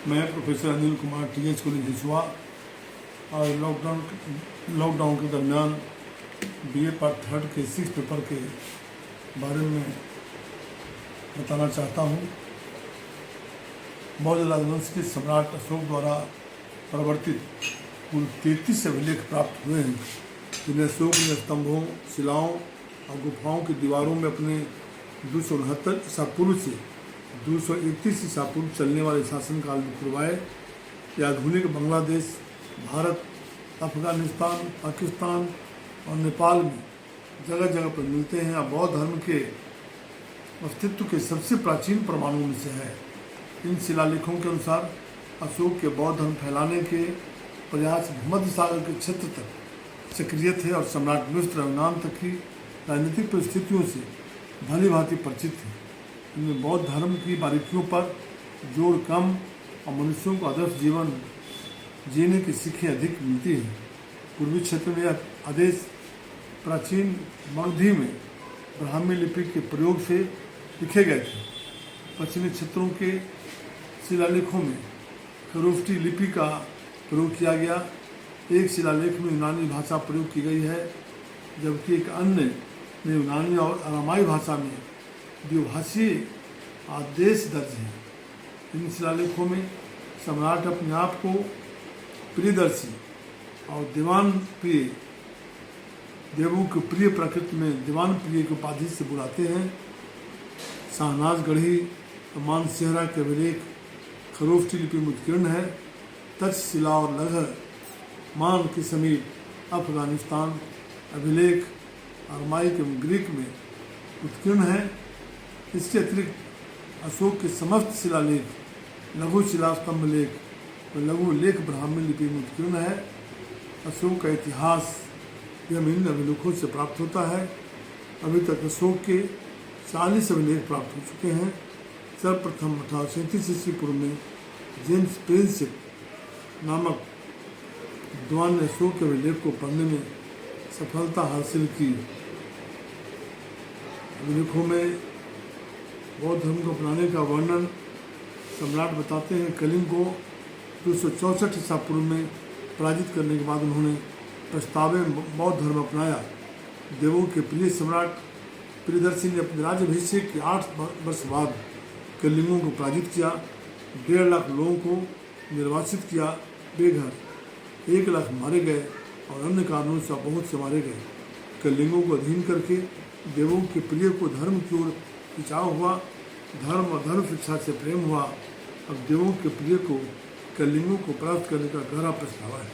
मैं professor Anil Kumar TH college Hisua और lockdown के दरमियान बीए पार्ट थर्ड के 6 पेपर के बारे में बताना चाहता हूँ। बौद्ध राजवंश के सम्राट अशोक द्वारा प्रवर्तित कुल 33 अभिलेख प्राप्त हुए हैं, जिन्हें अशोक ने स्तंभों, शिलाओं और गुफाओं की दीवारों में अपने 269 ईसा पूर्व से 231 ईसा पूर्व चलने वाले शासनकाल में खुलवाए। यह आधुनिक बांग्लादेश, भारत, अफगानिस्तान, पाकिस्तान और नेपाल में जगह जगह पर मिलते हैं और बौद्ध धर्म के अस्तित्व के सबसे प्राचीन प्रमाणों में से है। इन शिलालेखों के अनुसार अशोक के बौद्ध धर्म फैलाने के प्रयास भूमध्य सागर के क्षेत्र तक सक्रिय थे और सम्राट मिस्र यूनान तक की राजनीतिक परिस्थितियों से भली भांति परिचित थे। इनमें बौद्ध धर्म की बारीकियों पर जोर कम और मनुष्यों को आदर्श जीवन जीने की सीखें अधिक मिलती हैं। पूर्वी क्षेत्र में यह आदेश प्राचीन मगधी में ब्राह्मी लिपि के प्रयोग से लिखे गए थे। पश्चिमी क्षेत्रों के शिलालेखों में खरोष्ठी लिपि का प्रयोग किया गया। एक शिलालेख में यूनानी भाषा प्रयोग की गई है, जबकि एक अन्य में यूनानी और अरामाई भाषा में द्विभाषीय आदेश दर्ज है। इन शिलालेखों में सम्राट अपने आप को प्रियदर्शी और दीवान प्रिय, देवों के प्रिय प्रकृति में दीवान प्रिय की उपाधि से बुलाते हैं। शाहनाज गढ़ी मानसेहरा के अभिलेख खरोष्ठी लिपि में उत्कीर्ण है। तक्षशिला और लघर मान के समीप अफगानिस्तान अभिलेख अरमाइक एवं ग्रीक में उत्कीर्ण है। इसके अतिरिक्त अशोक के समस्त शिलालेख, लघु शिला स्तंभ लेख व लघु लेख ब्राह्मी लिपि में उत्कीर्ण है। अशोक का इतिहास यह इन अभिलेखों से प्राप्त होता है। अभी तक अशोक के 40 अभिलेख प्राप्त हो चुके हैं। सर्वप्रथम 1837 ईस्वी पूर्व में जेम्स प्रिंसिप नामक विद्वान ने अशोक के अभिलेख को पढ़ने में सफलता हासिल की। अभिलेखों में बौद्ध धर्म को अपनाने का वर्णन सम्राट बताते हैं। कलिंग को 264 ईसा पूर्व में पराजित करने के बाद उन्होंने प्रस्ताव में बौद्ध धर्म अपनाया। देवों के प्रिय सम्राट प्रियदर्शी ने अपने राज्याभिषेक के 8 वर्ष बाद कलिंगों को पराजित किया। 1.5 लाख लोगों को निर्वासित किया, बेघर 1 लाख मारे गए और अन्य कारणों से बहुत से मारे गए। कलिंगों को अधीन करके देवों के प्रिय को धर्म की ओर खिंचाव हुआ। धर्म और धर्म शिक्षा से प्रेम हुआ। अब देवों के प्रिय को कलिंगों को प्राप्त करने का गहरा पछतावा है।